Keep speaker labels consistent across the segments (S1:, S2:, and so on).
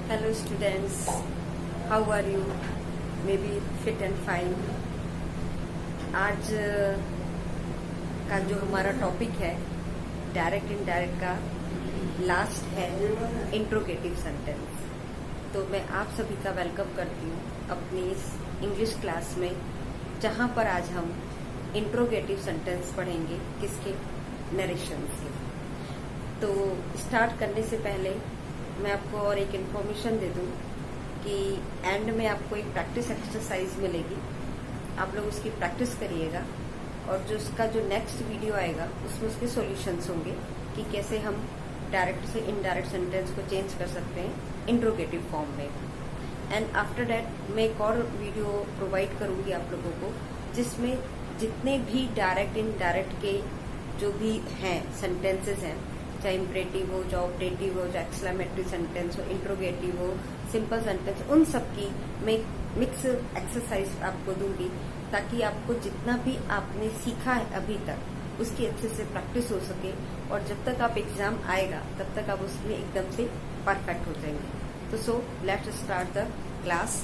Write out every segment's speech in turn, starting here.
S1: Hello students, how are you? Maybe fit and fine. आज का जो हमारा टॉपिक है डायरेक्ट इनडायरेक्ट का लास्ट है इंट्रोगेटिव सेंटेंस। तो मैं आप सभी का वेलकम करती हूँ अपनी इस इंग्लिश क्लास में, जहाँ पर आज हम इंट्रोगेटिव सेंटेंस पढ़ेंगे किसके, नरेशंस के। तो स्टार्ट करने से पहले मैं आपको और एक इन्फॉर्मेशन दे दूं कि एंड में आपको एक प्रैक्टिस एक्सरसाइज मिलेगी, आप लोग उसकी प्रैक्टिस करिएगा और जो उसका जो नेक्स्ट वीडियो आएगा उसमें उसके सॉल्यूशंस होंगे कि कैसे हम डायरेक्ट से इनडायरेक्ट सेंटेंस को चेंज कर सकते हैं इंट्रोगेटिव फॉर्म में। एंड आफ्टर दैट मैं एक और वीडियो प्रोवाइड करूंगी आप लोगों को, जिसमें जितने भी डायरेक्ट इनडायरेक्ट के जो भी हैं सेंटेंसेस हैं, चाहे इम्परेटिव हो, चाहे ऑपरेटिव हो, चाहे एक्सक्लेमेटरी सेंटेंस हो, इंट्रोगेटिव हो, सिंपल सेंटेंस, उन सब की मैं मिक्स एक्सरसाइज आपको दूंगी ताकि आपको जितना भी आपने सीखा है अभी तक उसकी अच्छे से प्रैक्टिस हो सके और जब तक आप एग्जाम आएगा तब तक आप उसमें एकदम से परफेक्ट हो जाएंगे। तो so let's start the class.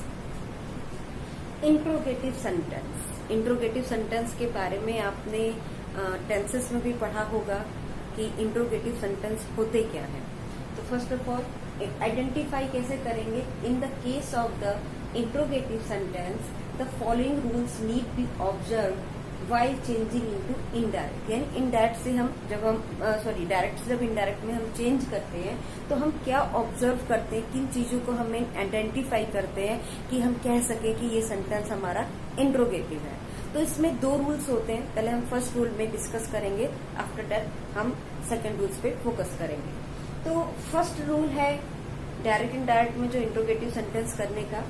S1: Interrogative sentence, interrogative sentence के बारे में आपने टेंसेस में भी पढ़ा होगा कि इंट्रोगेटिव सेंटेंस होते क्या है। तो फर्स्ट ऑफ ऑल आइडेंटिफाई कैसे करेंगे, in the case of the interrogative sentence the following rules need be observe while changing into indirect. यानी इनडायरेक्ट से हम डायरेक्ट से जब इनडायरेक्ट में हम चेंज करते हैं तो हम क्या ऑब्जर्व करते हैं, किन चीजों को हमें आइडेंटिफाई करते हैं कि हम कह सके कि ये सेंटेंस हमारा इंट्रोगेटिव है। तो इसमें दो रूल्स होते हैं, पहले हम फर्स्ट रूल में डिस्कस करेंगे, आफ्टर दैट हम सेकंड रूल्स पे फोकस करेंगे। तो फर्स्ट रूल है डायरेक्ट इनडायरेक्ट में जो इंट्रोगेटिव सेंटेंस करने का,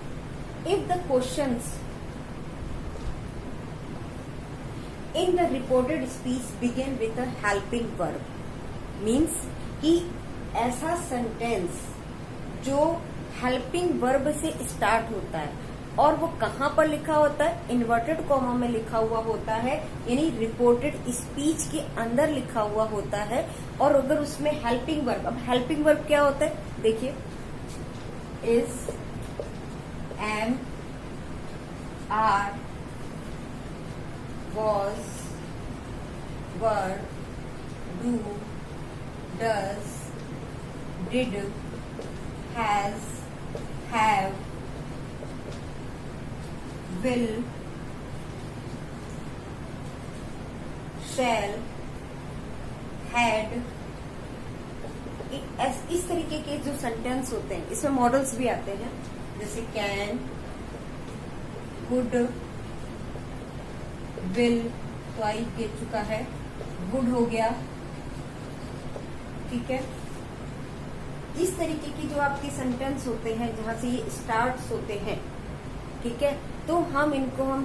S1: if the questions in the reported speech begin with a helping verb, means कि ऐसा सेंटेंस जो हेल्पिंग वर्ब से स्टार्ट होता है और वो कहाँ पर लिखा होता है, इन्वर्टेड कॉमा में लिखा हुआ होता है, यानी रिपोर्टेड स्पीच के अंदर लिखा हुआ होता है। और अगर उसमें हेल्पिंग वर्ब, अब हेल्पिंग वर्ब क्या होता है देखिए, is, am, are, was, were, do, does, did, has, have, will, shall, had, इस तरीके के जो सेंटेंस होते हैं इसमें मॉडल्स भी आते हैं, जैसे कैन, गुड, विल तो आई कह चुका है, गुड हो गया, ठीक है। इस तरीके की जो आपके सेंटेंस होते हैं जहां से ये स्टार्ट्स होते हैं, ठीक है, तो हम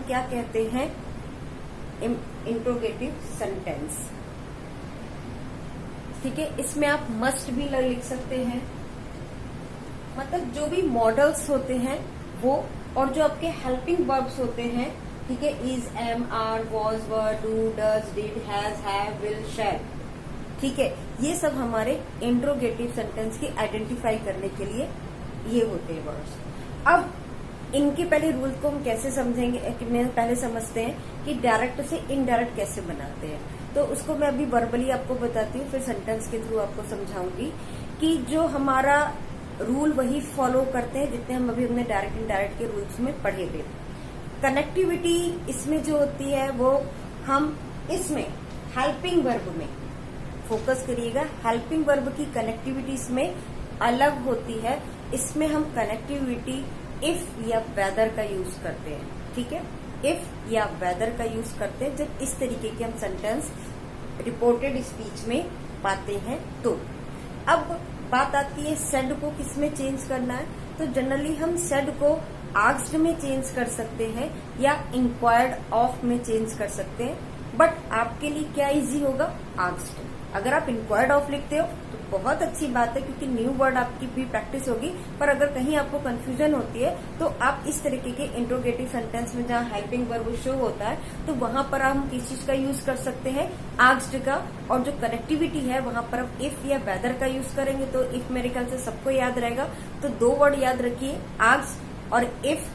S1: क्या कहते हैं, इंट्रोगेटिव सेंटेंस, ठीक है। इसमें आप मस्ट भी लिख सकते हैं, मतलब जो भी मॉडल्स होते हैं वो, और जो आपके हेल्पिंग वर्ब्स होते हैं, ठीक है, is, am, are, was, were, do, does, did, has, have, will, shall, ठीक है, ये सब हमारे इंट्रोगेटिव सेंटेंस की आइडेंटिफाई करने के लिए ये होते हैं वर्ड्स। अब इनके पहले रूल को हम कैसे समझेंगे, पहले समझते हैं कि डायरेक्ट से इनडायरेक्ट कैसे बनाते हैं। तो उसको मैं अभी वर्बली आपको बताती हूँ, फिर सेंटेंस के थ्रू आपको समझाऊंगी कि जो हमारा रूल वही फॉलो करते हैं जितने हम अभी हमने डायरेक्ट इनडायरेक्ट के रूल्स में पढ़े थे। कनेक्टिविटी इसमें जो होती है वो हम इसमें हेल्पिंग वर्ब में फोकस करिएगा। हेल्पिंग वर्ब की कनेक्टिविटी इसमें अलग होती है, इसमें हम कनेक्टिविटी इफ या वेदर का यूज करते हैं, ठीक है, इफ या वेदर का यूज करते हैं जब इस तरीके के हम सेंटेंस रिपोर्टेड स्पीच में पाते हैं। तो अब बात आती है सेड को किस में चेंज करना है, तो जनरली हम सेड को आस्क्ड में चेंज कर सकते हैं या इंक्वायर्ड ऑफ में चेंज कर सकते हैं, बट आपके लिए क्या इजी होगा, आस्क्ड। अगर आप इंक्वायर्ड ऑफ लिखते हो तो बहुत अच्छी बात है, क्योंकि न्यू वर्ड आपकी भी प्रैक्टिस होगी। पर अगर कहीं आपको कंफ्यूजन होती है तो आप इस तरीके के इंट्रोगेटिव सेंटेंस में जहाँ हेल्पिंग वर्ब शो होता है तो वहां पर हम किस चीज का यूज कर सकते हैं, आस्क्ड का। और जो कनेक्टिविटी है वहां पर हम इफ या वेदर का यूज करेंगे। तो इफ मेरे ख्याल से सबको याद रहेगा। तो 2 वर्ड याद रखिए, आस्क्ड और इफ।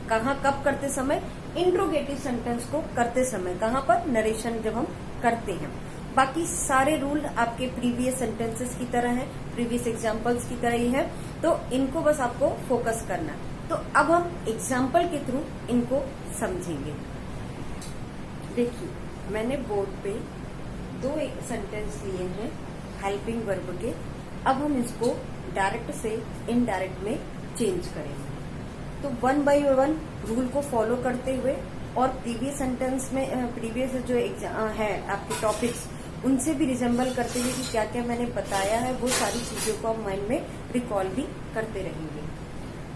S1: कहाँ कब करते समय, इंट्रोगेटिव सेंटेंस को करते समय। कहाँ पर, नरेशन जब हम करते हैं। बाकी सारे रूल आपके प्रीवियस सेंटेंसेस की तरह है, प्रीवियस एग्जाम्पल्स की तरह ही है। तो इनको बस आपको फोकस करना है। तो अब हम एग्जाम्पल के थ्रू इनको समझेंगे। देखिए, मैंने बोर्ड पे 2 सेंटेंस लिए हैं हेल्पिंग वर्ब के। अब हम इसको डायरेक्ट से इनडायरेक्ट में चेंज करेंगे। तो 1 by 1 रूल को फॉलो करते हुए और प्रीवियस सेंटेंस में प्रीवियस जो है आपके टॉपिक्स, उनसे भी रिजेंबल करते हुए कि क्या क्या मैंने बताया है, वो सारी चीजों को आप माइंड में रिकॉल भी करते रहेंगे।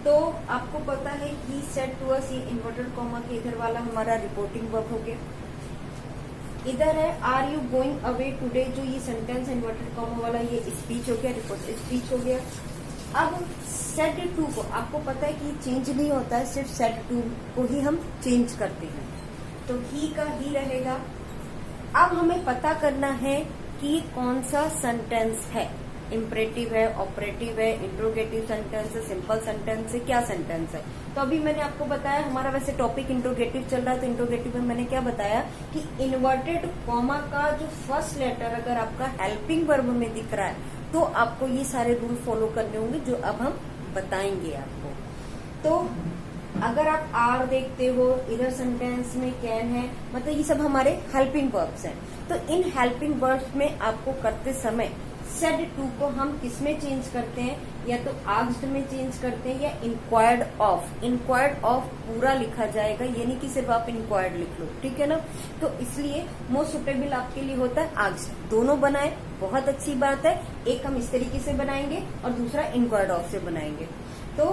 S1: तो आपको पता है कि सेड टू अस, ये इन्वर्टेड कॉमा के इधर वाला हमारा रिपोर्टिंग वर्ब हो गया। इधर है are you going away today, जो ये सेंटेंस इन्वर्टेड कॉमा वाला, ये स्पीच हो गया, रिपोर्ट स्पीच हो गया। अब सेड टू को आपको पता है कि चेंज नहीं होता है, सिर्फ सेड टू को ही हम चेंज करते हैं। तो ही का ही रहेगा। अब हमें पता करना है कि कौन सा सेंटेंस है, इम्परेटिव है, ऑपरेटिव है, इंट्रोगेटिव सेंटेंस है, सिंपल सेंटेंस है, क्या सेंटेंस है। तो अभी मैंने आपको बताया, हमारा वैसे टॉपिक इंट्रोगेटिव चल रहा है, तो इंट्रोगेटिव में मैंने क्या बताया कि इन्वर्टेड कॉमा का जो फर्स्ट लेटर अगर आपका हेल्पिंग वर्ब में दिख रहा है तो आपको ये सारे रूल फॉलो करने होंगे जो अब हम बताएंगे आपको। तो अगर आप आर देखते हो, इधर सेंटेंस में कैन है, मतलब ये सब हमारे हेल्पिंग वर्ब्स हैं। तो इन हेल्पिंग वर्ब्स में आपको करते समय सेड टू को हम किस में चेंज करते हैं, या तो आस्क्ड में चेंज करते हैं या इंक्वायर्ड ऑफ। इंक्वायर्ड ऑफ पूरा लिखा जाएगा, ये नहीं कि सिर्फ आप इंक्वायर्ड लिख लो, ठीक है ना। तो इसलिए मोस्ट सुटेबल आपके लिए होता है आस्क्ड। दोनों बनाए, बहुत अच्छी बात है। एक हम इस तरीके से बनाएंगे और दूसरा इंक्वायर्ड ऑफ से बनाएंगे। तो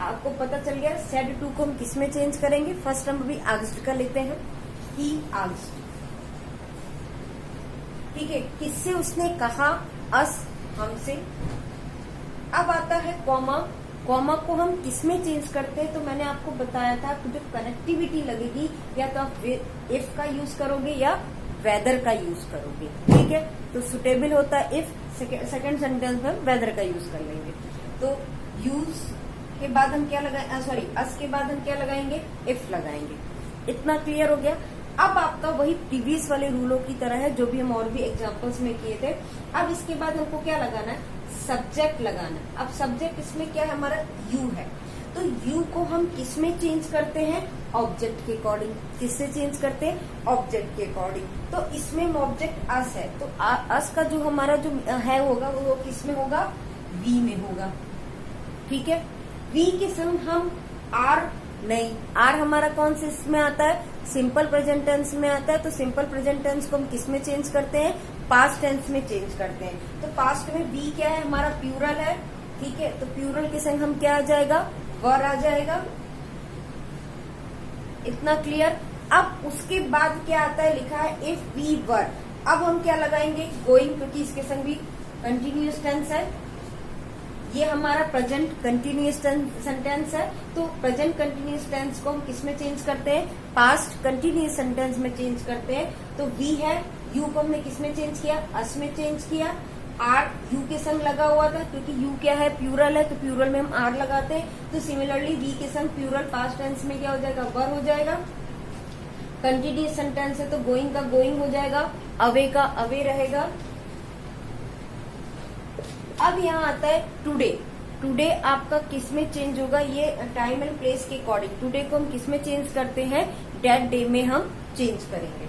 S1: आपको पता चल गया सेड टू को हम किस में चेंज करेंगे। फर्स्ट हम अभी आस्क्ड का लेते हैं, ही आस्क्ड, ठीक है। किससे उसने कहा, अस, हमसे। अब आता है कॉमा। कॉमा को हम किस में चेंज करते हैं, तो मैंने आपको बताया था कि जो कनेक्टिविटी लगेगी या तो आप इफ का यूज करोगे या वेदर का यूज करोगे, ठीक है। तो सुटेबल होता है इफ, सेकेंड सेंटेंस में वेदर का यूज कर लेंगे। तो यूज के बाद हम क्या लगाए, सॉरी अस के बाद हम क्या लगाएंगे, इफ लगाएंगे। इतना क्लियर हो गया। अब आपका वही प्रीवियस वाले रूलों की तरह है जो भी हम और भी एग्जांपल्स में किए थे। अब इसके बाद हमको क्या लगाना है, सब्जेक्ट लगाना है। अब सब्जेक्ट इसमें क्या है, हमारा यू है। तो यू को हम किस में चेंज करते हैं, ऑब्जेक्ट के अकॉर्डिंग। किससे चेंज करते हैं, ऑब्जेक्ट के अकॉर्डिंग। तो इसमें ऑब्जेक्ट अस है, तो अस का जो हमारा जो है होगा वो किस में होगा, वी में होगा, ठीक है। वी के संग हम आर नहीं, आर हमारा कौन से इसमें आता है, सिंपल प्रेजेंट टेंस में आता है। तो सिंपल प्रेजेंट टेंस को हम किस में चेंज करते हैं, पास्ट टेंस में चेंज करते हैं। तो पास्ट में वी क्या है, हमारा प्यूरल है, ठीक है। तो प्यूरल के संग हम क्या आ जाएगा, वर आ जाएगा। इतना क्लियर। अब उसके बाद क्या आता है, लिखा है इफ वी वर। अब हम क्या लगाएंगे, गोइंग, क्योंकि इसके संग भी कंटिन्यूअस टेंस है। ये हमारा प्रेजेंट कंटिन्यूअस सेंटेंस है। तो प्रेजेंट कंटिन्यूअस टेंस को हम किस में चेंज करते हैं, पास्ट कंटिन्यूअस सेंटेंस में चेंज करते हैं। तो वी है, यू को हमने किस में चेंज किया, अस में चेंज किया। आर यू के संग लगा हुआ था, क्योंकि यू क्या है, प्यूरल है, तो प्यूरल में हम आर लगाते हैं। तो सिमिलरली वी के संग प्यूरल पास्ट टेंस में क्या हो जाएगा, वर हो जाएगा। कंटिन्यूअस सेंटेंस है तो गोइंग का गोइंग हो जाएगा, अवे का अवे रहेगा। अब यहाँ आता है टुडे। टुडे आपका किस में चेंज होगा, ये टाइम एंड प्लेस के अकॉर्डिंग। टुडे को हम किस में चेंज करते हैं, डेट डे में हम चेंज करेंगे।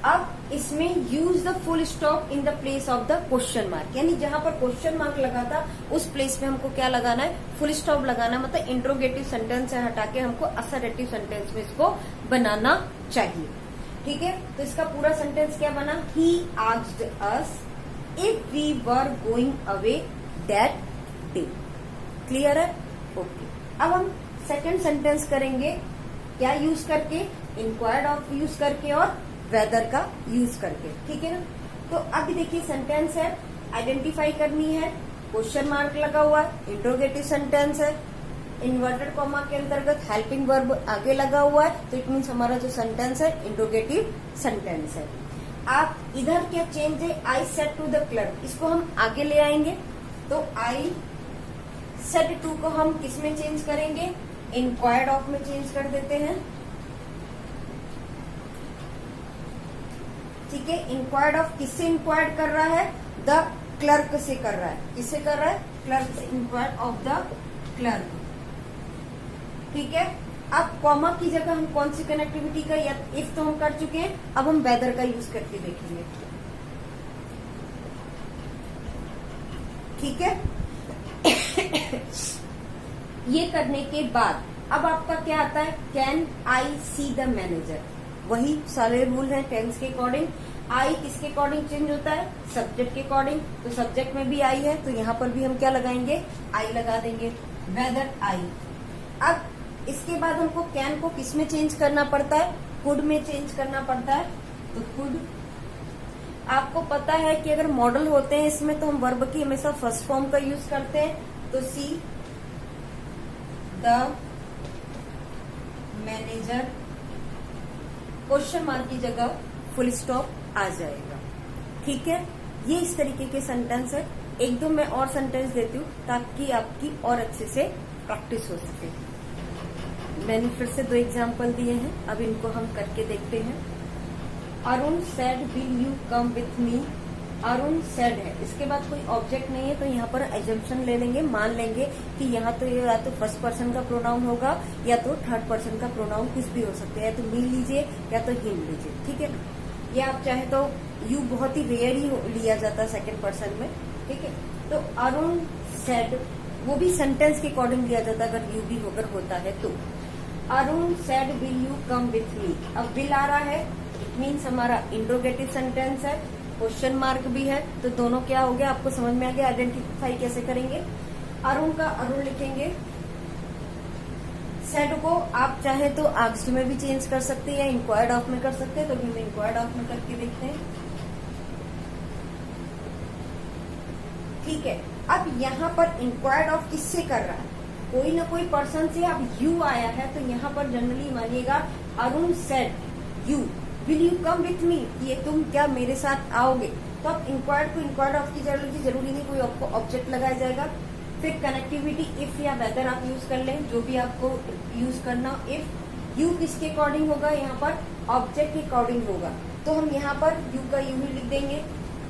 S1: अब इसमें use the full stop in the place of the question mark, यानी जहां पर क्वेश्चन मार्क लगा था उस प्लेस पे हमको क्या लगाना है, फुल स्टॉप लगाना। मतलब इंट्रोगेटिव सेंटेंस से हटा के हमको असर्टिव सेंटेंस में इसको बनाना चाहिए, ठीक है। तो इसका पूरा सेंटेंस क्या बना, he asked us if we were going away that day. Clear है, ओके। अब हम सेकंड सेंटेंस करेंगे क्या यूज करके, इंक्वायर्ड ऑफ यूज करके और वेदर का यूज करके, ठीक है ना। तो अभी देखिए सेंटेंस है, आइडेंटिफाई करनी है, क्वेश्चन मार्क लगा हुआ है, इंट्रोगेटिव सेंटेंस है, इन्वर्टेड कॉमा के अंतर्गत हेल्पिंग वर्ब आगे लगा हुआ है, तो इट मीन्स हमारा जो सेंटेंस है इंट्रोगेटिव सेंटेंस है। आप इधर क्या चेंज है, I said to the clerk, इसको हम आगे ले आएंगे, तो आई सेड टू को हम किस में चेंज करेंगे, इंक्वायर्ड ऑफ में चेंज कर देते हैं, ठीक है। इंक्वायर्ड ऑफ किससे इंक्वायर्ड कर रहा है, द क्लर्क से कर रहा है, किससे कर रहा है, क्लर्क से, इंक्वायर्ड ऑफ द क्लर्क, ठीक है। अब कॉमा की जगह हम कौन सी कनेक्टिविटी का, या इफ तो हम कर चुके हैं, अब हम वेदर का यूज करके देखेंगे, ठीक है। ये करने के बाद अब आपका क्या आता है, can I see the manager, वही सारे रूल हैं टेंस के अकॉर्डिंग। आई किसके अकॉर्डिंग चेंज होता है, सब्जेक्ट के अकॉर्डिंग, तो सब्जेक्ट में भी आई है, तो यहाँ पर भी हम क्या लगाएंगे, आई लगा देंगे, वेदर आई। अब इसके बाद हमको कैन को किस में चेंज करना पड़ता है, कुड में चेंज करना पड़ता है, तो कुड। आपको पता है कि अगर मॉडल होते हैं इसमें, तो हम वर्ब की हमेशा फर्स्ट फॉर्म का यूज करते हैं, तो see the manager, question mark की जगह फुल स्टॉप आ जाएगा, ठीक है। ये इस तरीके के सेंटेंस है। एक दो मैं और सेंटेंस देती हूँ ताकि आपकी और अच्छे से प्रैक्टिस हो सके। मैंने फिर से 2 एग्जाम्पल दिए हैं, अब इनको हम करके देखते हैं। Arun said will you come with me, Arun said है, इसके बाद कोई ऑब्जेक्ट नहीं है, तो यहाँ पर एजम्पशन ले लेंगे, मान लेंगे कि यहाँ तो ये या तो फर्स्ट पर्सन का प्रोनाउन होगा या तो थर्ड पर्सन का प्रोनाउन, कुछ भी हो सकते हैं, या तो मी लीजिए या तो हिम लीजिए, ठीक है ना। ये आप चाहे तो यू बहुत ही रेयर ही लिया जाता है सेकेंड पर्सन में, ठीक है। तो अरुण सेड वो भी सेंटेंस के अकॉर्डिंग लिया जाता है, अगर यू भी होकर होता है तो। Arun said will you come with मी, अब विल आ रहा है, इट मीन्स हमारा इंट्रोगेटिव सेंटेंस है, क्वेश्चन मार्क भी है, तो दोनों क्या हो गया, आपको समझ में आ गया। आइडेंटिफाई कैसे करेंगे, अरुण का अरुण लिखेंगे, सेड को आप चाहे तो आस्क्ड में भी चेंज कर सकते हैं या इंक्वायर्ड ऑफ में कर सकते हैं, तो हम इंक्वायर्ड ऑफ में करके देखते हैं, ठीक है। अब यहाँ पर इंक्वायर्ड ऑफ किससे कर रहा है, कोई ना कोई पर्सन से। अब यू आया है, तो यहाँ पर जनरली मानिएगा Arun said you will you come with me, ये तुम क्या मेरे साथ आओगे, तो अब इंक्वायर्ड को इंक्वायर्ड ऑफ की जरूरी नहीं, कोई आपको ऑब्जेक्ट लगाया जाएगा। फिर कनेक्टिविटी इफ या वेदर आप यूज कर लें, जो भी आपको यूज करना। इफ यू किसके अकॉर्डिंग होगा, यहाँ पर ऑब्जेक्ट के अकॉर्डिंग होगा, तो हम यहाँ पर यू का यू ही लिख देंगे,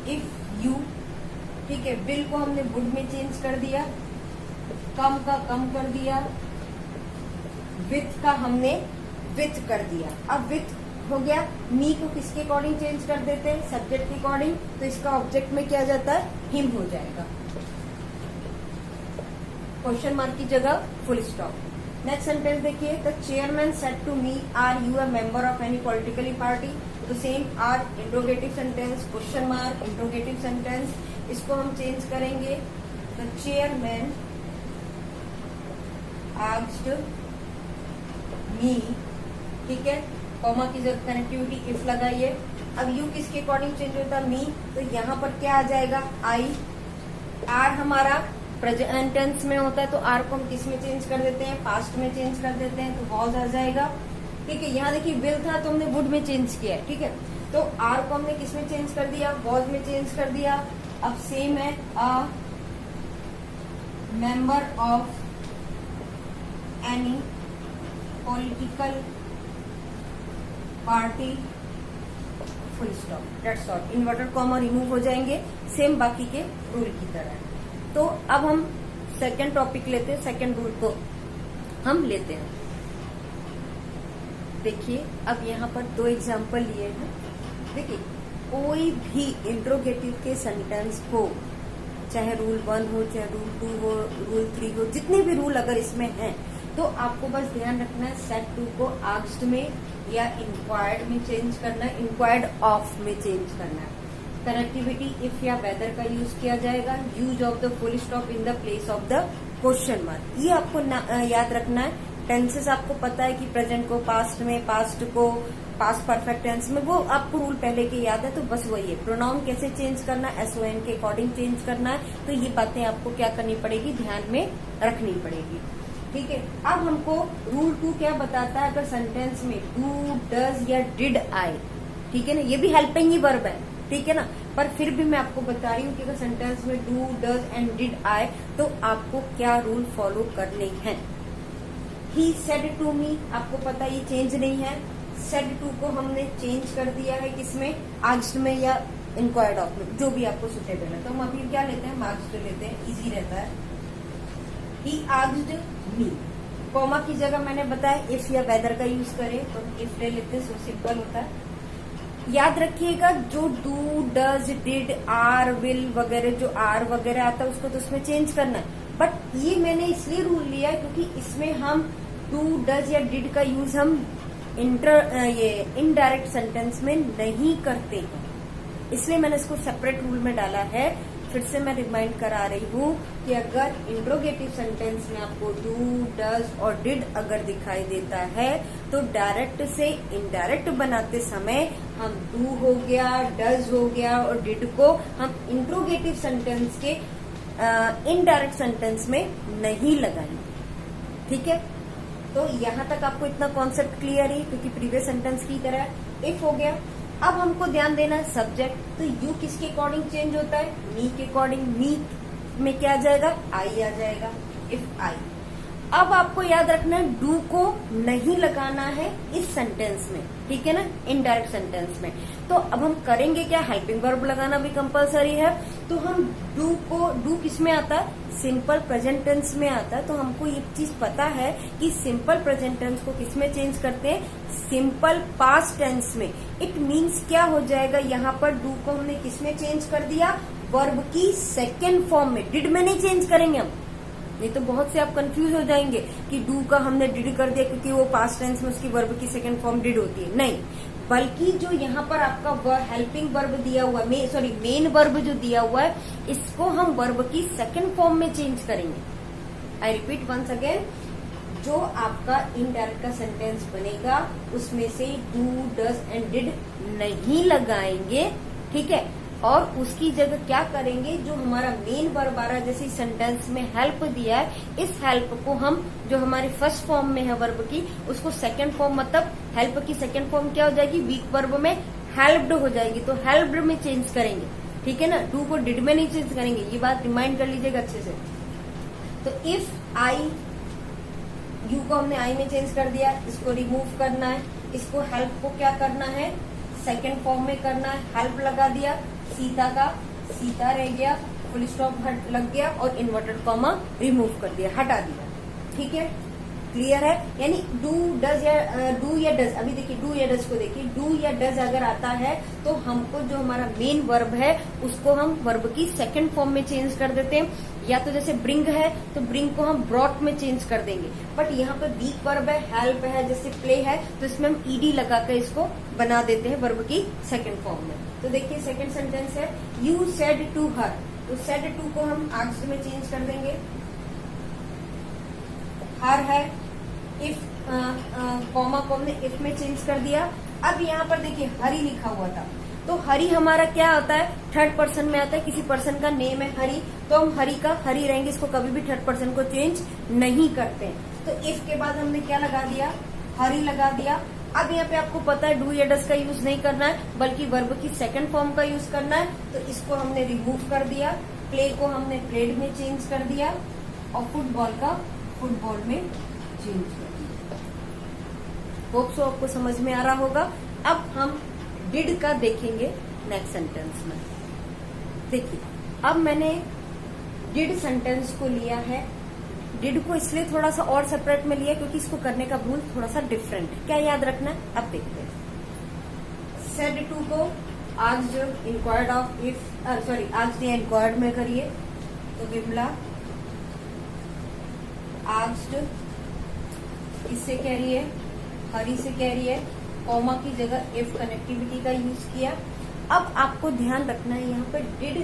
S1: इफ यू, ठीक है। विल को हमने वुड में चेंज कर दिया, कम का कम कर दिया, विथ का हमने विथ कर दिया। अब विथ हो गया, मी को किसके अकॉर्डिंग चेंज कर देते हैं, सब्जेक्ट के अकॉर्डिंग, तो इसका ऑब्जेक्ट में क्या जाता है, हिम हो जाएगा, क्वेश्चन मार्क की जगह फुल स्टॉप। नेक्स्ट सेंटेंस देखिए, the chairman said to me are you a member of any politically party, तो same are interrogative sentence, question mark interrogative sentence, इसको हम चेंज करेंगे, द चेयरमैन आस्क्ड मी, ठीक है, comma की जगह connectivity if लगाइए। अब यू किसके अकॉर्डिंग चेंज होता है, मी, तो यहाँ पर क्या आ जाएगा, आई। आर हमारा प्रेजेंट टेंस में होता है, तो आर को हम किस में चेंज कर देते हैं, पास्ट में चेंज कर देते हैं, तो वॉज आ जाएगा, ठीक है। यहाँ देखिए विल था तो हमने वुड में चेंज किया है, ठीक है, तो आर को हमने किस में चेंज कर दिया, वॉज में चेंज कर दिया। अब सेम है, अ member of any political party, full stop, that's all. Inverted comma remove हो जाएंगे, सेम बाकी के रूल की तरह। तो अब हम सेकंड टॉपिक लेते हैं, सेकंड रूल को हम लेते हैं। देखिए अब यहाँ पर 2 एग्जाम्पल लिए हैं। देखिए कोई भी इंट्रोगेटिव के सेंटेंस को, चाहे रूल 1 हो, चाहे रूल 2 हो, रूल 3 हो, जितने भी रूल अगर इसमें हैं, तो आपको बस ध्यान रखना है सेड टू को आस्क्ड में या इंक्वायर्ड में चेंज करना है, इंक्वायर्ड ऑफ में चेंज करना है। कनेक्टिविटी इफ या वेदर का यूज किया जाएगा, use of the full stop in the place of the question mark, ये आपको याद रखना है टेंसेस आपको पता है कि प्रेजेंट को पास्ट में, पास्ट को पास्ट परफेक्ट टेंस में, वो आपको रूल पहले के याद है, तो बस वही है। प्रोनाउन कैसे चेंज करना है, SON के अकॉर्डिंग चेंज करना है, तो ये बातें आपको क्या करनी पड़ेगी, ध्यान में रखनी पड़ेगी। ठीक है, अब हमको रूल 2 क्या बताता है, अगर सेंटेंस में डू, डज या डिड आए, ठीक है ना, ये भी हेल्पिंग ही वर्ब है, ठीक है ना, पर फिर भी मैं आपको बता रही हूँ कि अगर सेंटेंस में डू, डज एंड डिड आए तो आपको क्या रूल फॉलो करने हैं। ही सेड टू मी, आपको पता ये चेंज नहीं है, सेड टू को हमने चेंज कर दिया है किसमें, आस्क्ड में या इंक्वायर्ड ऑफ में, जो भी आपको सुटेबल है। तो हम अभी क्या लेते हैं, आस्क्ड लेते हैं, इजी रहता है। ही आस्क्ड मी, कॉमा की जगह मैंने बताया इफ या वेदर का यूज करें, तो इफ ले लेते हैं, सो सिंपल होता है। याद रखिएगा जो do, does, did, are, will वगैरह, जो आर वगैरह आता है उसको तो उसमें चेंज करना है, बट ये मैंने इसलिए रूल लिया है क्योंकि इसमें हम डू, डज या डिड का यूज हम ये इनडायरेक्ट सेंटेंस में नहीं करते हैं, इसलिए मैंने इसको सेपरेट रूल में डाला है। फिर से मैं रिमाइंड करा रही हूँ कि अगर इंट्रोगेटिव सेंटेंस में आपको डू, डज और डिड अगर दिखाई देता है तो डायरेक्ट से इनडायरेक्ट बनाते समय हम डू हो गया, डज हो गया और डिड को हम इंट्रोगेटिव सेंटेंस के इनडायरेक्ट सेंटेंस में नहीं लगाएंगे। ठीक है, तो यहाँ तक आपको इतना कॉन्सेप्ट क्लियर है, क्योंकि प्रीवियस सेंटेंस की तरह इफ हो गया। अब हमको ध्यान देना है सब्जेक्ट, तो यू किसके अकॉर्डिंग चेंज होता है, मी के अकॉर्डिंग। मी में क्या आ जाएगा, आई आ जाएगा, इफ आई। अब आपको याद रखना है डू को नहीं लगाना है इस सेंटेंस में, ठीक है ना, इनडायरेक्ट सेंटेंस में। तो अब हम करेंगे क्या, हेल्पिंग वर्ब लगाना भी कंपलसरी है। तो हम डू को, डू किस में आता है, सिंपल प्रेजेंट टेंस में आता है। तो हमको ये चीज पता है कि सिंपल प्रेजेंट टेंस को किस में चेंज करते हैं, सिंपल पास्ट टेंस में। इट मीन्स क्या हो जाएगा, यहाँ पर डू को हमने किस में चेंज कर दिया, वर्ब की सेकेंड फॉर्म में। डिड में नहीं चेंज करेंगे हम, नहीं तो बहुत से आप कंफ्यूज हो जाएंगे कि डू का हमने डिड कर दिया क्योंकि वो पास्ट टेंस में उसकी वर्ब की सेकंड फॉर्म डिड होती है, नहीं, बल्कि जो यहाँ पर आपका हेल्पिंग वर्ब दिया हुआ है, सॉरी मेन वर्ब जो दिया हुआ है, इसको हम वर्ब की सेकंड फॉर्म में चेंज करेंगे। आई रिपीट वंस अगेन, जो आपका इनडायरेक्ट का सेंटेंस बनेगा उसमें से डू, डज एंड डिड नहीं लगाएंगे, ठीक है, और उसकी जगह क्या करेंगे, जो हमारा मेन वर्ब आ रहा है, जैसे सेंटेंस में हेल्प दिया है, इस हेल्प को हम जो हमारी फर्स्ट फॉर्म में है वर्ब की, उसको सेकंड फॉर्म, मतलब हेल्प की सेकंड फॉर्म क्या हो जाएगी, वीक वर्ब में हेल्प्ड हो जाएगी, तो हेल्प्ड में चेंज करेंगे, ठीक है ना। डू को डिड में नहीं चेंज करेंगे, ये बात रिमाइंड कर लीजिएगा अच्छे से। तो इफ आई, यू को हमने आई में चेंज कर दिया, इसको रिमूव करना है, इसको हेल्प को क्या करना है, सेकंड फॉर्म में करना है, हेल्प लगा दिया, सीता का सीता रह गया, फुल स्टॉप लग गया और इन्वर्टेड कॉमा रिमूव कर दिया, हटा दिया, ठीक है, क्लियर है। यानी डू, डज या डज, अभी देखिए डू या डज को देखिए, डू या डज अगर आता है तो हमको जो हमारा मेन वर्ब है उसको हम वर्ब की सेकंड फॉर्म में चेंज कर देते हैं, या तो जैसे ब्रिंग है तो ब्रिंग को हम ब्रॉट में चेंज कर देंगे, बट यहाँ पे वीक वर्ब है, हेल्प है, जैसे प्ले है, तो इसमें हम ईडी लगाकर इसको बना देते हैं वर्ब की सेकंड फॉर्म में। तो देखिए सेकंड सेंटेंस है, यू सेड टू हर, तो सेड टू को हम आस्क्ड में चेंज कर देंगे, हर है, इफ कॉमा को हमने इफ में चेंज कर दिया। अब यहाँ पर देखिए हरी लिखा हुआ था, तो हरी हमारा क्या आता है, थर्ड पर्सन में आता है, किसी पर्सन का नेम है हरी, तो हम हरी का हरी रहेंगे, इसको कभी भी थर्ड पर्सन को चेंज नहीं करते हैं। तो इफ के बाद हमने क्या लगा दिया, हरी लगा दिया। अब यहाँ पे आपको पता है डू या डज का यूज नहीं करना है, बल्कि वर्ब की सेकंड फॉर्म का यूज करना है, तो इसको हमने रिमूव कर दिया, प्ले को हमने प्लेड में चेंज कर दिया और फुटबॉल का फुटबॉल में चेंज कर दिया। होप सो आपको समझ में आ रहा होगा। अब हम डिड का देखेंगे नेक्स्ट सेंटेंस में। देखिए अब मैंने डिड सेंटेंस को लिया है, डिड को इसलिए थोड़ा सा और सेपरेट में लिया क्योंकि इसको करने का रूल थोड़ा सा डिफरेंट है। क्या याद रखना है, अब देखते हैं। सेड टू को asked, inquired of, if sorry asked या इंक्वायर्ड में करिए, तो विमला आस्क्ड, इससे कह रही है, हरी से कह रही है, कॉमा की जगह इफ कनेक्टिविटी का यूज किया। अब आपको ध्यान रखना है यहाँ पर डिड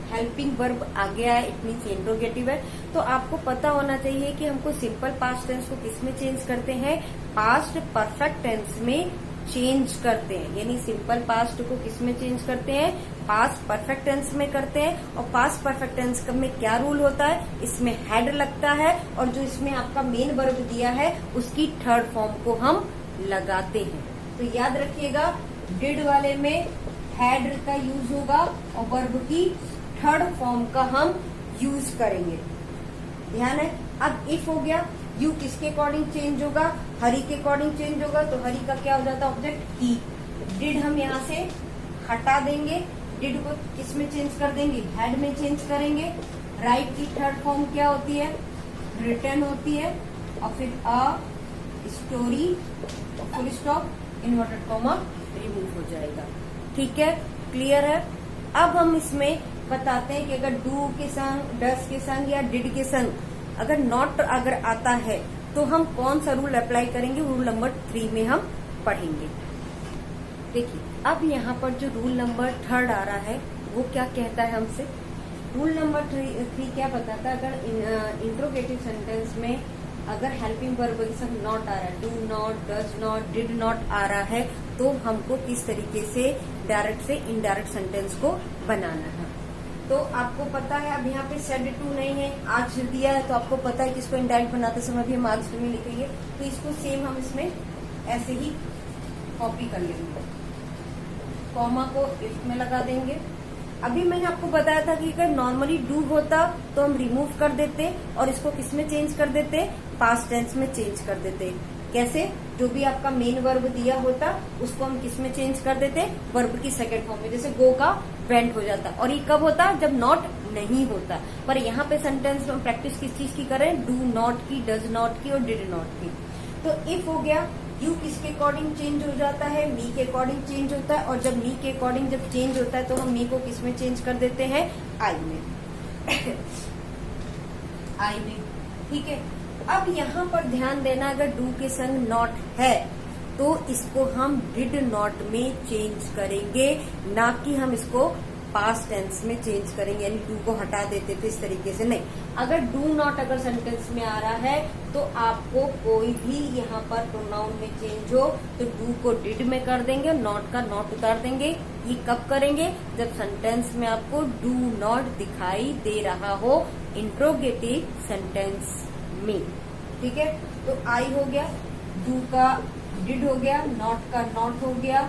S1: हेल्पिंग वर्ब आ गया है, इट मीन्स इंट्रोगेटिव है। तो आपको पता होना चाहिए कि हमको सिंपल पास्ट टेंस को किस में चेंज करते हैं, पास्ट परफेक्ट टेंस में चेंज करते हैं। यानी सिंपल पास्ट को किस में चेंज करते हैं, पास्ट परफेक्ट टेंस में करते हैं। और पास्ट परफेक्ट टेंस में क्या रूल होता है, इसमें हेड लगता है और जो इसमें आपका मेन वर्ब दिया है उसकी थर्ड फॉर्म को हम लगाते हैं। तो याद रखिएगा, डिड वाले में हेड का यूज होगा और वर्ब की थर्ड फॉर्म का हम यूज करेंगे, ध्यान है। अब इफ हो गया, यू किसके अकॉर्डिंग चेंज होगा, हरी के अकॉर्डिंग चेंज होगा। तो हरी का क्या हो जाता है, ऑब्जेक्ट ही। डिड हम यहाँ से हटा देंगे, डिड को किस में चेंज कर देंगे, हेड में चेंज करेंगे। राइट की थर्ड फॉर्म क्या होती है, रिटर्न होती है। और फिर a story, full stop, inverted comma remove हो जाएगा। ठीक है, क्लियर है। अब हम इसमें बताते हैं कि अगर डू के संग, डस के संग या डिड के संग अगर नॉट अगर आता है तो हम कौन सा रूल अप्लाई करेंगे, रूल नंबर 3 में हम पढ़ेंगे। देखिए, अब यहाँ पर जो रूल नंबर 3 आ रहा है वो क्या कहता है हमसे, रूल नंबर 3 क्या बताता है, अगर इंट्रोगेटिव सेंटेंस में अगर हेल्पिंग वर्ब के साथ नॉट आ रहा है, do not, does not, did not आ रहा है, तो हमको किस तरीके से डायरेक्ट से इनडायरेक्ट सेंटेंस को बनाना है। तो आपको पता है, अब यहाँ पे सेड टू नहीं है, आज दिया है, तो आपको पता है कि इसको इनडायरेक्ट बनाते समय भी हम आज में लिखेंगे। तो इसको सेम हम इसमें ऐसे ही कॉपी कर लेंगे, कॉमा को इफ में लगा देंगे। अभी मैंने आपको बताया था कि अगर नॉर्मली डू होता तो हम रिमूव कर देते और इसको किस में चेंज कर देते, पास्ट टेंस में चेंज कर देते। कैसे, जो भी आपका मेन वर्ब दिया होता उसको हम किस में चेंज कर देते, वर्ब की सेकंड फॉर्म में। जैसे गो का वेंट हो जाता, और ये कब होता, जब नॉट नहीं होता। पर यहाँ पे सेंटेंस में प्रैक्टिस किस चीज की करें, डू नॉट की, डज नॉट की और डिड नॉट की। तो इफ हो गया, यू किसके अकॉर्डिंग चेंज हो जाता है, मी के अकॉर्डिंग चेंज होता है। और जब मी के अकॉर्डिंग जब चेंज होता है तो हम मी को किस में चेंज कर देते हैं, आई में आई में। ठीक है, अब यहाँ पर ध्यान देना, अगर डू के संग नॉट है तो इसको हम डिड नॉट में चेंज करेंगे, ना कि हम इसको पास्ट टेंस में चेंज करेंगे, यानी डू को हटा देते थे इस तरीके से नहीं। अगर डू नॉट अगर सेंटेंस में आ रहा है तो आपको कोई भी यहाँ पर प्रोनाउन में चेंज हो तो डू को डिड में कर देंगे, नॉट का नॉट उतार देंगे। ये कब करेंगे, जब सेंटेंस में आपको डू नॉट दिखाई दे रहा हो इंट्रोगेटिव सेंटेंस में। ठीक है, तो आई हो गया, डू का डिड हो गया, नॉट का नॉट हो गया,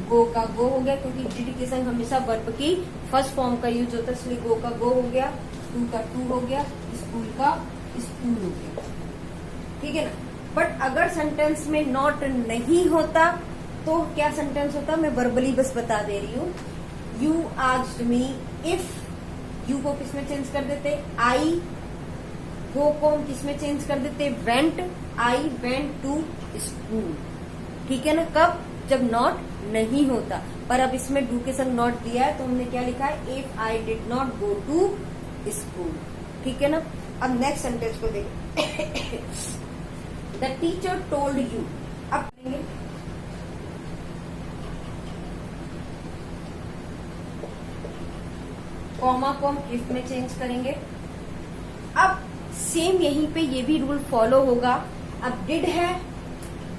S1: गो का गो हो गया, क्योंकि डिड के संग हमेशा वर्ब की फर्स्ट फॉर्म का यूज होता है, इसलिए गो का गो हो गया, टू का टू हो गया, स्कूल का स्कूल हो गया। ठीक है ना। बट अगर सेंटेंस में नॉट नहीं होता तो क्या सेंटेंस होता, मैं वर्बली बस बता दे रही हूँ। You asked me if, you को किस में चेंज कर देते, आई। गो को हम किस में चेंज कर देते, went, I went to school. ठीक है ना, कब, जब नॉट नहीं होता। पर अब इसमें डू के संग नॉट दिया है तो हमने क्या लिखा है, if I did not go to school. ठीक है ना। अब नेक्स्ट सेंटेंस को देखें, द टीचर टोल्ड यू। अब करेंगे कॉमा को हम इफ में चेंज करेंगे। अब सेम यहीं पे ये भी रूल फॉलो होगा। अब डिड है,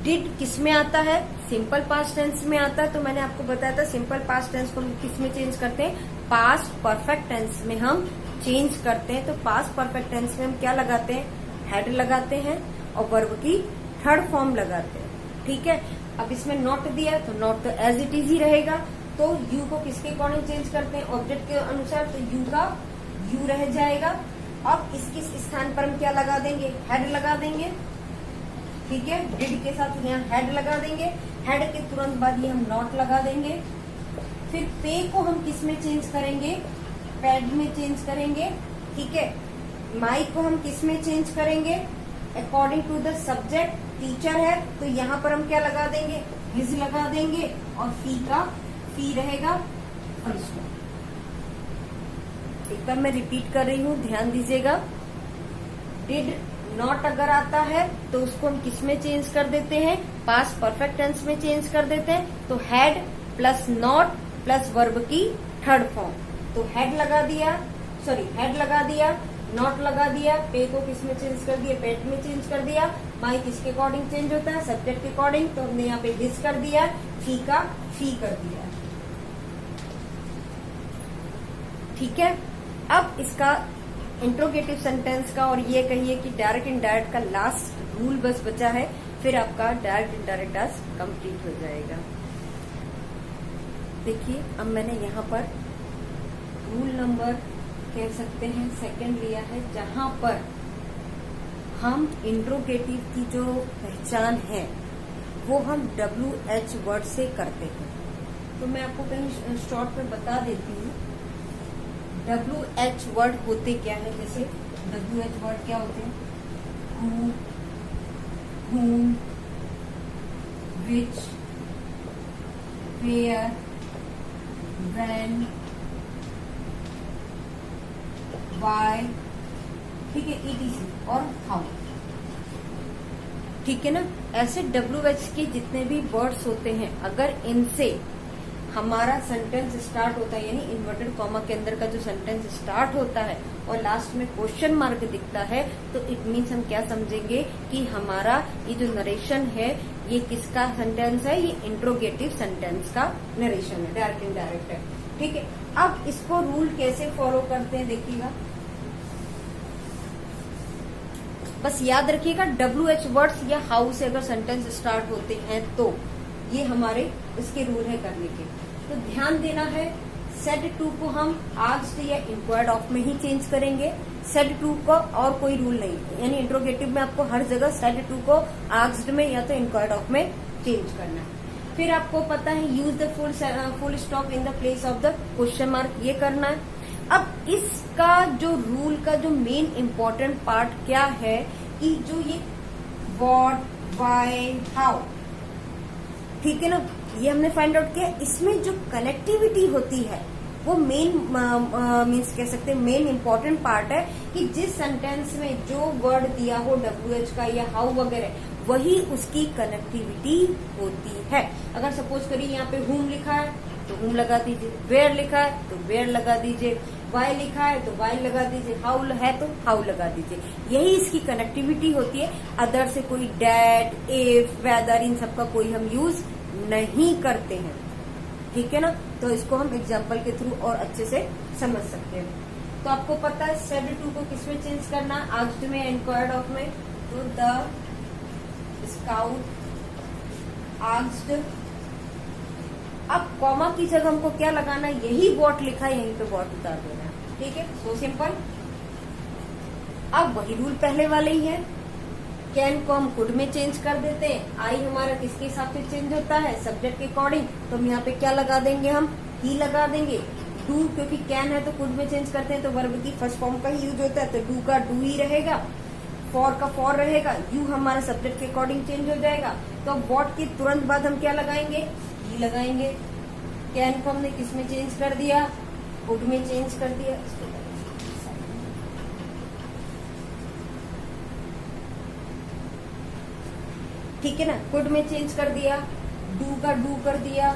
S1: डिड किस में आता है, सिंपल पास्ट टेंस में आता है। तो मैंने आपको बताया था सिंपल पास्ट टेंस को हम किस में चेंज करते हैं, पास्ट परफेक्ट टेंस में हम चेंज करते हैं। तो पास्ट परफेक्ट टेंस में हम क्या लगाते हैं, हेड लगाते हैं और वर्ब की थर्ड फॉर्म लगाते हैं। ठीक है, अब इसमें नॉट दिया है तो नॉट तो एज इट इज ही रहेगा। तो यू को किसके अकॉर्डिंग चेंज करते हैं, ऑब्जेक्ट के अनुसार, तो यू का यू रह जाएगा। अब इसके स्थान पर हम क्या लगा देंगे, हेड लगा देंगे। ठीक है, डिड के साथ यहाँ हेड लगा देंगे, हेड के तुरंत बाद ये हम नॉट लगा देंगे। फिर पे को हम किस में चेंज करेंगे, पैड में चेंज करेंगे। ठीक है, माई को हम किस में चेंज करेंगे, according to the subject. Teacher है तो यहाँ पर हम क्या लगा देंगे, हिज लगा देंगे और फी का फी रहेगा और इसको। एक बार मैं रिपीट कर रही हूँ, ध्यान दीजिएगा। डिड नॉट अगर आता है तो उसको हम किस में चेंज कर देते हैं, पास्ट परफेक्ट टेंस में चेंज कर देते हैं। तो head plus not plus verb की थर्ड फॉर्म, तो हेड लगा दिया, सॉरी हेड लगा दिया, नॉट लगा दिया, पे को किस में चेंज कर दिया, पेट में चेंज कर दिया, माई किसके अकॉर्डिंग चेंज होता है, सब्जेक्ट के अकॉर्डिंग, तो हमने यहाँ पे दिस कर दिया, फी का फी कर दिया। ठीक है, अब इसका इंट्रोगेटिव सेंटेंस का और ये कहिए कि डायरेक्ट इनडायरेक्ट का लास्ट रूल बस बचा है, फिर आपका डायरेक्ट इनडायरेक्ट टास्क कंप्लीट हो जाएगा। देखिए अब मैंने यहाँ पर रूल नंबर कह सकते हैं सेकंड लिया है, जहां पर हम इंट्रोगेटिव की जो पहचान है वो हम WH वर्ड से करते हैं। तो मैं आपको कहीं शॉर्ट में बता देती हूँ WH वर्ड होते क्या है। जैसे WH वर्ड क्या होते हैं, who, whom, which, where, when, why, ठीक है, etc और how। ठीक है ना, ऐसे WH के जितने भी वर्ड्स होते हैं, अगर इनसे हमारा सेंटेंस स्टार्ट होता है, यानी इन्वर्टेड कॉमा के अंदर का जो सेंटेंस स्टार्ट होता है और लास्ट में क्वेश्चन मार्क दिखता है, तो इट मीन्स हम क्या समझेंगे कि हमारा ये जो नरेशन है ये किसका सेंटेंस है, ये इंट्रोगेटिव सेंटेंस का नरेशन है, डायरेक्ट इनडायरेक्ट है। ठीक है, अब इसको रूल कैसे फॉलो करते हैं देखिएगा, बस याद रखिएगा WH वर्ड्स या हाउ से अगर सेंटेंस स्टार्ट होते हैं तो ये हमारे इसके रूल है करने के। तो ध्यान देना है, सेड टू को हम आस्क्ड या इंक्वायर्ड ऑफ में ही चेंज करेंगे, सेड टू को और कोई रूल नहीं, यानी इंट्रोगेटिव में आपको हर जगह सेड टू को आस्क्ड में या तो इंक्वायर्ड ऑफ में चेंज करना है। फिर आपको पता है use the full stop in the place of the question mark, ये करना है। अब इसका जो रूल का जो मेन इम्पोर्टेंट पार्ट क्या है कि जो ये व्हाट, व्हाई, हाउ, ठीक है ना, ये हमने फाइंड आउट किया। इसमें जो कनेक्टिविटी होती है वो मेन मीन्स कह सकते हैं मेन इम्पोर्टेंट पार्ट है कि जिस सेंटेंस में जो वर्ड दिया हो WH का या हाउ वगैरह, वही उसकी कनेक्टिविटी होती है। अगर सपोज करिए यहाँ पे हुम लिखा है तो हुम लगा दीजिए, वेयर लिखा है तो वेयर लगा दीजिए, वाई लिखा है तो वाई लगा दीजिए, हाउ है तो हाउ लगा दीजिए, यही इसकी कनेक्टिविटी होती है। अदर से कोई डैट, इफ, वेदर, इन सबका कोई हम यूज नहीं करते हैं। ठीक है ना, तो इसको हम एग्जाम्पल के थ्रू और अच्छे से समझ सकते हैं। तो आपको पता है सेड टू को किसमें चेंज करना है, आस्क्ड में, इंक्वायर्ड ऑफ में, तो द स्काउट आस्क्ड। अब कॉमा की जगह हमको क्या लगाना है, यही वॉट लिखा है यहीं पे वॉट उतार देना है। ठीक है, सो सिंपल। अब वही रूल पहले वाले ही है, कैन को हम कुड में चेंज कर देते हैं, आई हमारा किसके हिसाब से चेंज होता है, सब्जेक्ट के अकॉर्डिंग, तो हम यहाँ पे क्या लगा देंगे, हम ही लगा देंगे। डू क्योंकि कैन है तो कुड में चेंज करते हैं तो वर्ब की फर्स्ट फॉर्म का ही यूज होता है, तो डू का डू ही रहेगा, फॉर का फॉर रहेगा, यू हमारा सब्जेक्ट के अकॉर्डिंग चेंज हो जाएगा। तो अब वॉट के तुरंत बाद हम क्या लगाएंगे, ही लगाएंगे। कैन को हमने किस में चेंज कर दिया, कुड में चेंज कर दिया। ठीक है ना, कुड में चेंज कर दिया, डू का डू कर दिया,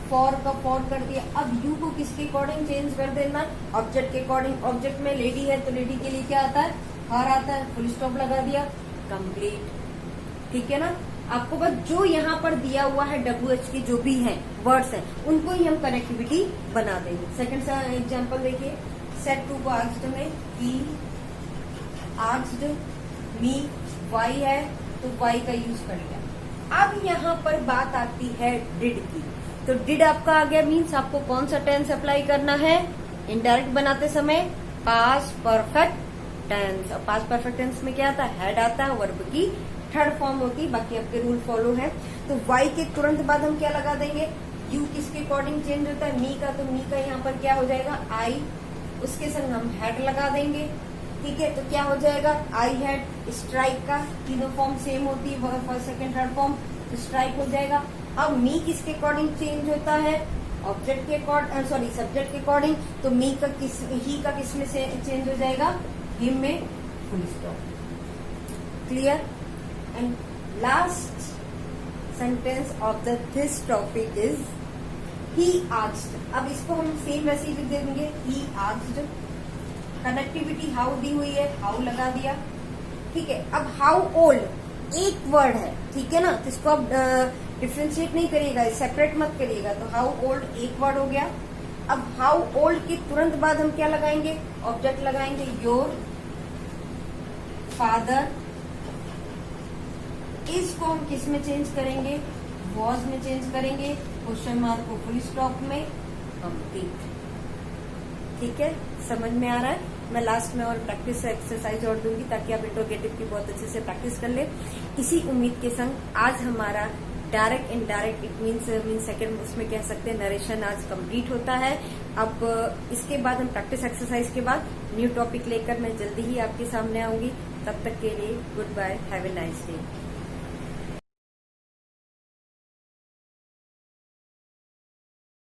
S1: फॉर का फॉर कर दिया। अब यू को किसके अकॉर्डिंग चेंज कर देना, ऑब्जेक्ट के अकॉर्डिंग। ऑब्जेक्ट में लेडी है तो लेडी के लिए क्या आता है, हर आता है, फुल स्टॉप लगा दिया, कंप्लीट। ठीक है ना, आपको बस जो यहाँ पर दिया हुआ है WH की जो भी हैं वर्ड्स हैं उनको ही हम कनेक्टिविटी बना देंगे। सेकंड सा एग्जांपल देखिए, सेट टू को आस्क्ड में ही आस्क्ड मी, वाई है तो वाई का यूज कर लिया। अब यहाँ पर बात आती है डिड की, तो डिड आपका आ गया, मीन्स आपको कौन सा टेंस अप्लाई करना है, इनडायरेक्ट बनाते समय पास्ट परफेक्ट टेंस। और पास्ट परफेक्ट टेंस में क्या आता है, हेड आता है, वर्ब की थर्ड फॉर्म होती, बाकी आपके रूल फॉलो है। तो वाई के तुरंत बाद हम क्या लगा देंगे, यू किसके अकॉर्डिंग चेंज होता है, मी का, तो मी का यहाँ पर क्या हो जाएगा, आई, उसके संग हम हेड लगा देंगे। ठीक है, तो क्या हो जाएगा, आई हेड, स्ट्राइक का, तीनों फॉर्म सेम होती है, फर्स्ट सेकंड थर्ड फॉर्म, तो स्ट्राइक हो जाएगा। अब मी किसके अकॉर्डिंग चेंज होता है, ऑब्जेक्ट के अकॉर्डिंग, सॉरी सब्जेक्ट के अकॉर्डिंग, तो मी का किस, ही का किस में से चेंज हो जाएगा, हिम में, full stop. Clear. And last sentence of this topic is he asked. अब इसको हम सेम वैसे ही लिख देंगे, he asked, connectivity how the हुई है, हाउ लगा दिया, ठीक है। अब हाउ ओल्ड एक वर्ड है, ठीक है ना, तो इसको आप डिफ्रेंशिएट नहीं करिएगा, सेपरेट मत करिएगा, तो हाउ ओल्ड एक वर्ड हो गया। अब हाउ ओल्ड के तुरंत बाद हम क्या लगाएंगे, ऑब्जेक्ट लगाएंगे, योर फादर इज को हम किस में चेंज करेंगे, वॉज में चेंज करेंगे, क्वेश्चन मार्क को फुल स्टॉप में, कंप्लीट। ठीक है, समझ में आ रहा है। मैं लास्ट में और प्रैक्टिस एक्सरसाइज और दूंगी ताकि आप इंट्रोगेटिव की बहुत अच्छे से प्रैक्टिस कर ले। इसी उम्मीद के संग आज हमारा direct indirect it means second उसमें कह सकते हैं नरेशन आज कंप्लीट होता है। अब इसके बाद हम प्रैक्टिस एक्सरसाइज के बाद न्यू टॉपिक लेकर मैं जल्दी ही आपके सामने आऊंगी। तब तक के लिए goodbye, have a nice day.